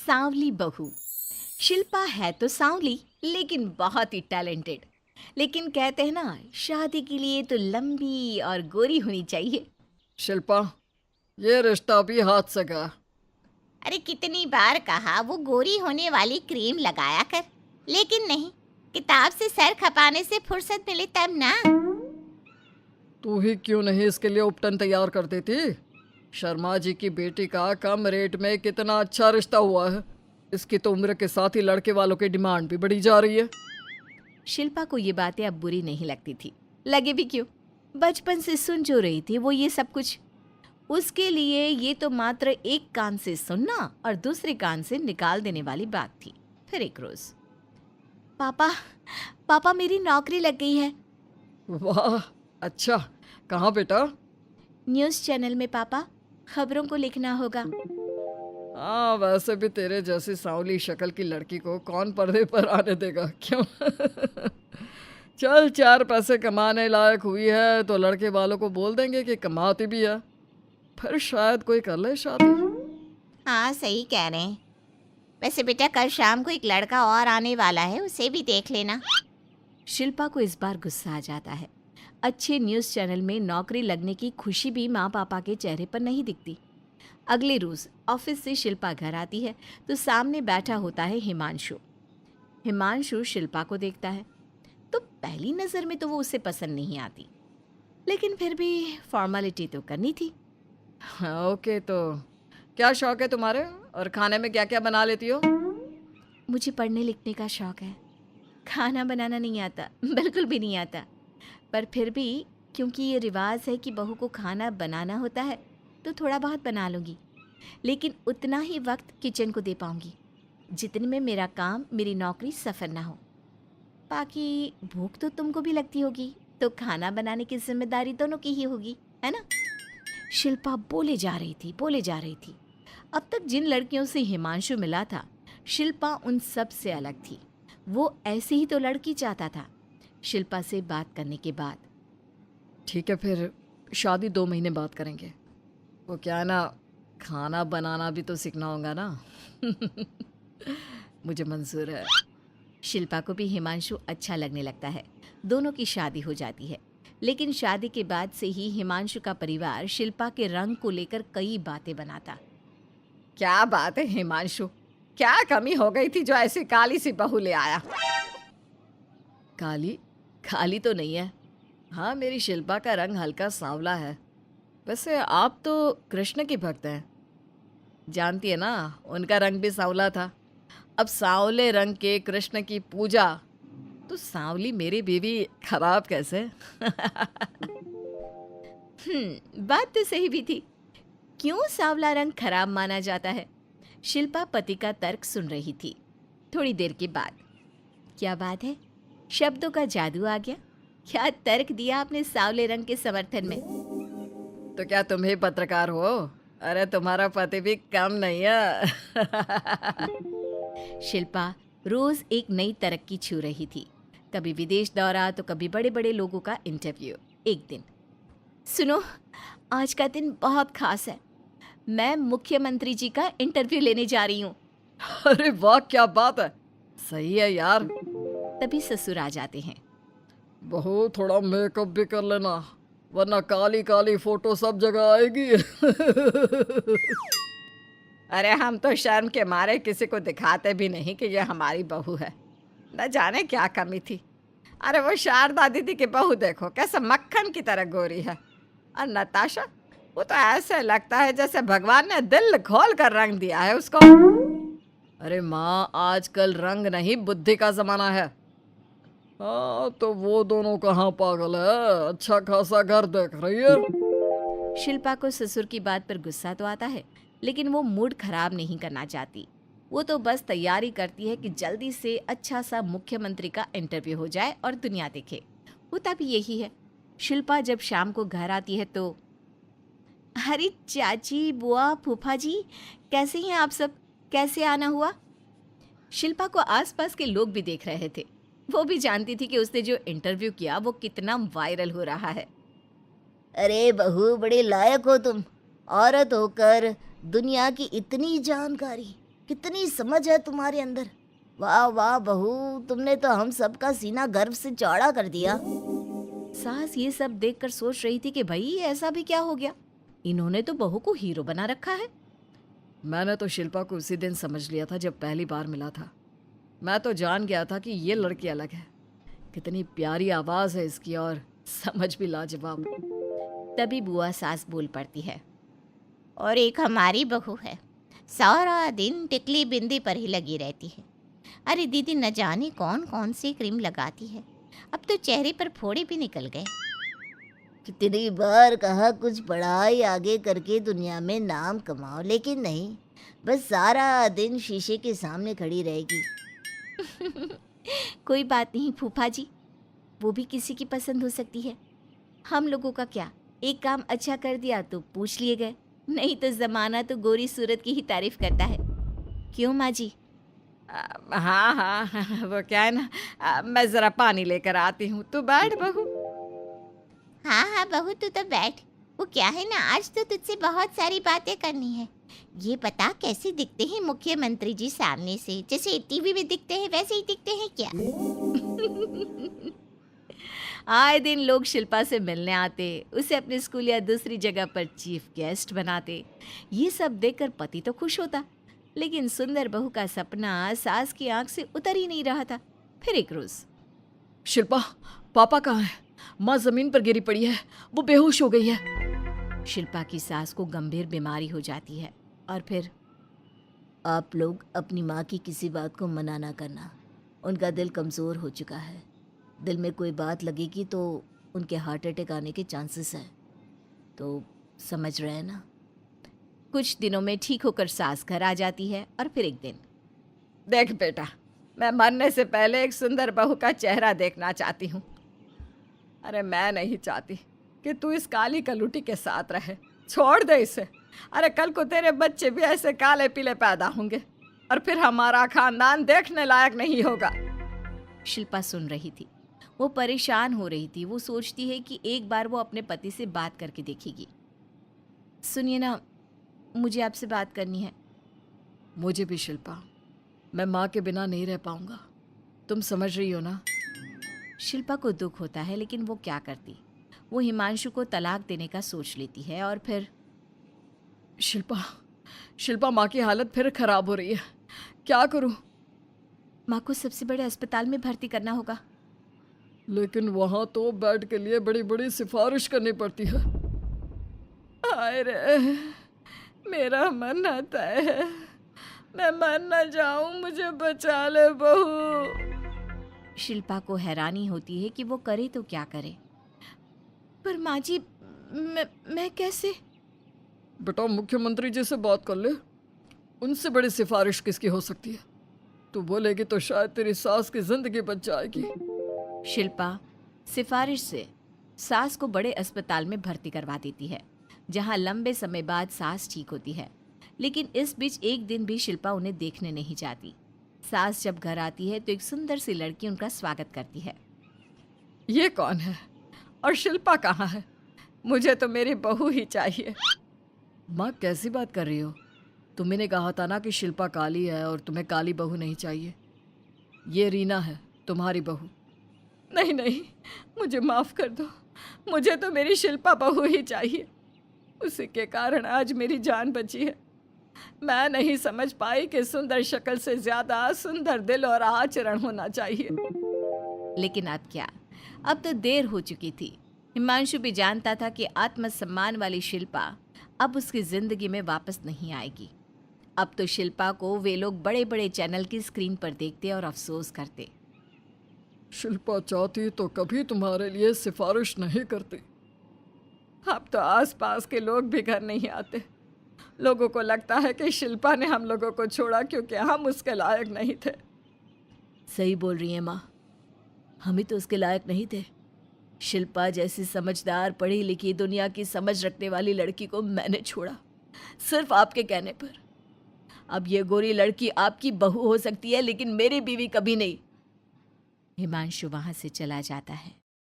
सांवली बहू। शिल्पा है तो सांवली लेकिन बहुत ही टैलेंटेड। लेकिन कहते हैं ना, शादी के लिए तो लंबी और गोरी होनी चाहिए। शिल्पा, ये रिश्ता भी हाथ से गया। अरे कितनी बार कहा वो गोरी होने वाली क्रीम लगाया कर, लेकिन नहीं, किताब से सर खपाने से फुर्सत मिले तब ना। तू ही क्यों नहीं इसके लिए उपटन तैयार कर देती? शर्मा जी की बेटी का कम रेट में कितना अच्छा रिश्ता हुआ है। इसकी तो उम्र के साथ ही लड़के वालों की डिमांड भी बढ़ी जा रही है। शिल्पा को ये बातें अब बुरी नहीं लगती थी। लगे भी क्यों, बचपन से सुन जो रही थी वो ये सब कुछ। उसके लिए ये तो मात्र एक कान से सुनना और दूसरे कान से निकाल देने वाली बात थी। फिर एक रोज, पापा पापा मेरी नौकरी लग गई है। वाह, अच्छा। कहाँ बेटा? न्यूज़ चैनल में पापा, खबरों को लिखना होगा। हाँ, वैसे भी तेरे जैसी सांवली शक्ल की लड़की को कौन पर्दे पर आने देगा, क्यों? चल, 4 पैसे कमाने लायक हुई है तो लड़के वालों को बोल देंगे कि कमाती भी है। फिर शायद कोई कर ले शादी। हाँ सही कह रहे हैं। वैसे बेटा कल शाम को एक लड़का और आने वाला है, उसे भी देख लेना। शिल्पा को इस बार गुस्सा आ जाता है। अच्छे न्यूज़ चैनल में नौकरी लगने की खुशी भी माँ पापा के चेहरे पर नहीं दिखती। अगले रोज ऑफिस से शिल्पा घर आती है तो सामने बैठा होता है हिमांशु। हिमांशु शिल्पा को देखता है तो पहली नज़र में तो वो उसे पसंद नहीं आती, लेकिन फिर भी फॉर्मेलिटी तो करनी थी। हाँ, ओके, तो क्या शौक है तुम्हारे और खाने में क्या क्या बना लेती हो? मुझे पढ़ने लिखने का शौक है, खाना बनाना नहीं आता, बिल्कुल भी नहीं आता। पर फिर भी क्योंकि ये रिवाज है कि बहू को खाना बनाना होता है तो थोड़ा बहुत बना लूँगी, लेकिन उतना ही वक्त किचन को दे पाऊँगी जितने में मेरा काम, मेरी नौकरी सफ़र ना हो। बाकी भूख तो तुमको भी लगती होगी, तो खाना बनाने की जिम्मेदारी दोनों की ही होगी, है ना? शिल्पा बोले जा रही थी, बोले जा रही थी। अब तक जिन लड़कियों से हिमांशु मिला था, शिल्पा उन सब से अलग थी। वो ऐसी ही तो लड़की चाहता था। शिल्पा से बात करने के बाद, ठीक है, फिर शादी 2 महीने बाद करेंगे। वो क्या है ना, खाना बनाना भी तो सीखना होगा ना। मुझे मंजूर है। शिल्पा को भी हिमांशु अच्छा लगने लगता है। दोनों की शादी हो जाती है, लेकिन शादी के बाद से ही हिमांशु का परिवार शिल्पा के रंग को लेकर कई बातें बनाता। क्या बात है हिमांशु, क्या कमी हो गई थी जो ऐसी काली सी बहू ले आया? काली काली तो नहीं है। हाँ, मेरी शिल्पा का रंग हल्का सांवला है। वैसे आप तो कृष्ण की भक्त हैं, जानती है ना, उनका रंग भी सांवला था। अब सांवले रंग के कृष्ण की पूजा, तो सांवली मेरी बीवी खराब कैसे? बात तो सही भी थी। क्यों सांवला रंग खराब माना जाता है? शिल्पा पति का तर्क सुन रही थी। थोड़ी देर के बाद, क्या बात है, शब्दों का जादू आ गया। क्या तर्क दिया आपने सांवले रंग के समर्थन में? तो क्या तुम ही पत्रकार हो? अरे तुम्हारा पति भी कम नहीं है। शिल्पा रोज एक नई तरक्की छू रही थी। कभी विदेश दौरा तो कभी बड़े बड़े लोगों का इंटरव्यू। एक दिन, सुनो, आज का दिन बहुत खास है। मैं मुख्यमंत्री जी का इंटरव्यू लेने जा रही हूँ। अरे वाह, क्या बात है, सही है यार। तभी ससुर आ जाते हैं। बहू, थोड़ा मेकअप भी कर लेना, वरना काली काली फोटो सब जगह आएगी। अरे हम तो शर्म के मारे किसी को दिखाते भी नहीं कि ये हमारी बहू है। न जाने क्या कमी थी। अरे वो शारदा दीदी की बहू देखो कैसे मक्खन की तरह गोरी है। और नताशा, वो तो ऐसे लगता है जैसे भगवान ने दिल खोल कर रंग दिया है उसको। अरे माँ, आजकल रंग नहीं बुद्धि का जमाना है। हाँ, तो वो दोनों कहाँ पागल है, अच्छा खासा घर देख रही है। शिल्पा को ससुर की बात पर गुस्सा तो आता है, लेकिन वो मूड खराब नहीं करना चाहती। वो तो बस तैयारी करती है कि जल्दी से अच्छा सा मुख्यमंत्री का इंटरव्यू हो जाए और दुनिया देखे। होता भी यही है। शिल्पा जब शाम को घर आती है तो, अरे चाची, बुआ, फूफा जी, कैसे हैं आप सब? कैसे आना हुआ? शिल्पा को आसपास के लोग भी देख रहे थे। वो भी जानती थी कि उसने जो इंटरव्यू किया वो कितना वायरल हो रहा है। अरे बहू, बड़े लायक हो तुम, औरत होकर दुनिया की इतनी जानकारी। कितनी समझ है तुम्हारे अंदर। वाह वाह बहू, तुमने तो हम सबका सीना गर्व से चौड़ा कर दिया। सास ये सब देखकर सोच रही थी कि भाई ऐसा भी क्या हो गया, इन्होंने तो बहू को हीरो बना रखा है। मैंने तो शिल्पा को उसी दिन समझ लिया था जब पहली बार मिला था। मैं तो जान गया था कि ये लड़की अलग है। कितनी प्यारी आवाज़ है इसकी और समझ भी लाजवाब। तभी बुआ सास बोल पड़ती है। और एक हमारी बहू है, सारा दिन टिकली बिंदी पर ही लगी रहती है। अरे दीदी, न जाने कौन कौन सी क्रीम लगाती है, अब तो चेहरे पर फोड़े भी निकल गए। कितनी बार कहा कुछ पढ़ाई आगे करके दुनिया में नाम कमाओ, लेकिन नहीं, बस सारा दिन शीशे के सामने खड़ी रहेगी। कोई बात नहीं फूफा जी, वो भी किसी की पसंद हो सकती है। हम लोगों का क्या, एक काम अच्छा कर दिया तो पूछ लिए गए, नहीं तो जमाना तो गोरी सूरत की ही तारीफ करता है। क्यों माँ जी? हाँ हाँ वो क्या है ना, मैं ज़रा पानी लेकर आती हूँ, तू बैठ बहू। हाँ हाँ बहू, तू तो बैठ। वो क्या है ना, आज तो तुझसे बहुत सारी बातें करनी है। ये बता, कैसे दिखते हैं मुख्यमंत्री जी सामने से? जैसे टीवी में दिखते हैं वैसे ही दिखते हैं क्या? आए दिन लोग शिल्पा से मिलने आते, उसे अपने स्कूल या दूसरी जगह पर चीफ गेस्ट बनाते। ये सब देखकर पति तो खुश होता, लेकिन सुंदर बहू का सपना सास की आंख से उतर ही नहीं रहा था। फिर एक रोज, शिल्पा, पापा कहाँ है? माँ ज़मीन पर गिरी पड़ी है, वो बेहोश हो गई है। शिल्पा की सास को गंभीर बीमारी हो जाती है और फिर आप लोग अपनी माँ की किसी बात को मना ना करना, उनका दिल कमज़ोर हो चुका है। दिल में कोई बात लगेगी तो उनके हार्ट अटैक आने के चांसेस हैं, तो समझ रहे हैं ना? कुछ दिनों में ठीक होकर सास घर आ जाती है और फिर एक दिन, देख बेटा, मैं मरने से पहले एक सुंदर बहू का चेहरा देखना चाहती हूँ। अरे मैं नहीं चाहती कि तू इस काली कलूटी के साथ रहे, छोड़ दे इसे। अरे कल को तेरे बच्चे भी ऐसे काले पीले पैदा होंगे और फिर हमारा खानदान देखने लायक नहीं होगा। शिल्पा सुन रही थी, वो परेशान हो रही थी। वो सोचती है कि एक बार वो अपने पति से बात करके देखेगी। सुनिए ना, मुझे आपसे बात करनी है। मुझे भी शिल्पा, मैं माँ के बिना नहीं रह पाऊंगा, तुम समझ रही हो ना? शिल्पा को दुख होता है, लेकिन वो क्या करती। वो हिमांशु को तलाक देने का सोच लेती है और फिर शिल्पा, माँ की हालत फिर खराब हो रही है, क्या करूँ? माँ को सबसे बड़े अस्पताल में भर्ती करना होगा। लेकिन वहाँ तो बेड के लिए बड़ी बड़ी सिफारिश करनी पड़ती है। हाय रे, मेरा मरना तय है, मैं मर न जाऊं, मुझे बचा ले बहू। शिल्पा को हैरानी होती है कि वो करे तो क्या करे। पर माँ जी, मैं कैसे? बेटा, मुख्यमंत्री जी से बात कर ले, उनसे बड़ी सिफारिश किसकी हो सकती है? तू बोलेगी तो शायद तेरी सास की जिंदगी बच जाएगी। शिल्पा सिफारिश से सास को बड़े अस्पताल में भर्ती करवा देती है, जहां लंबे समय बाद सास ठीक होती है। लेकिन इस बीच एक दिन भी शिल्पा उन्हें देखने नहीं जाती। सास जब घर आती है तो एक सुंदर सी लड़की उनका स्वागत करती है। ये कौन है और शिल्पा कहाँ है? मुझे तो मेरी बहू ही चाहिए। माँ, कैसी बात कर रही हो? तुम्ही ने कहा था ना कि शिल्पा काली है और तुम्हें काली बहू नहीं चाहिए। ये रीना है, तुम्हारी बहू। नहीं नहीं, मुझे माफ़ कर दो, मुझे तो मेरी शिल्पा बहू ही चाहिए। उसी के कारण आज मेरी जान बची है। मैं नहीं समझ पाई कि सुंदर शक्ल से ज़्यादा सुंदर दिल और आचरण होना चाहिए। लेकिन अब क्या, अब तो देर हो चुकी थी। हिमांशु भी जानता था कि आत्मसम्मान वाली शिल्पा अब उसकी जिंदगी में वापस नहीं आएगी। अब तो शिल्पा को वे लोग बड़े बड़े चैनल की स्क्रीन पर देखते और अफसोस करते। शिल्पा चाहती तो कभी तुम्हारे लिए सिफारिश नहीं करती। अब तो आसपास के लोग भी घर नहीं आते। लोगों को लगता है कि शिल्पा ने हम लोगों को छोड़ा क्योंकि हम उसके लायक नहीं थे। सही बोल रही है माँ, हम ही तो उसके लायक नहीं थे। शिल्पा जैसी समझदार, पढ़ी लिखी, दुनिया की समझ रखने वाली लड़की को मैंने छोड़ा, सिर्फ आपके कहने पर। अब ये गोरी लड़की आपकी बहू हो सकती है, लेकिन मेरी बीवी कभी नहीं। हिमांशु वहां से चला जाता है।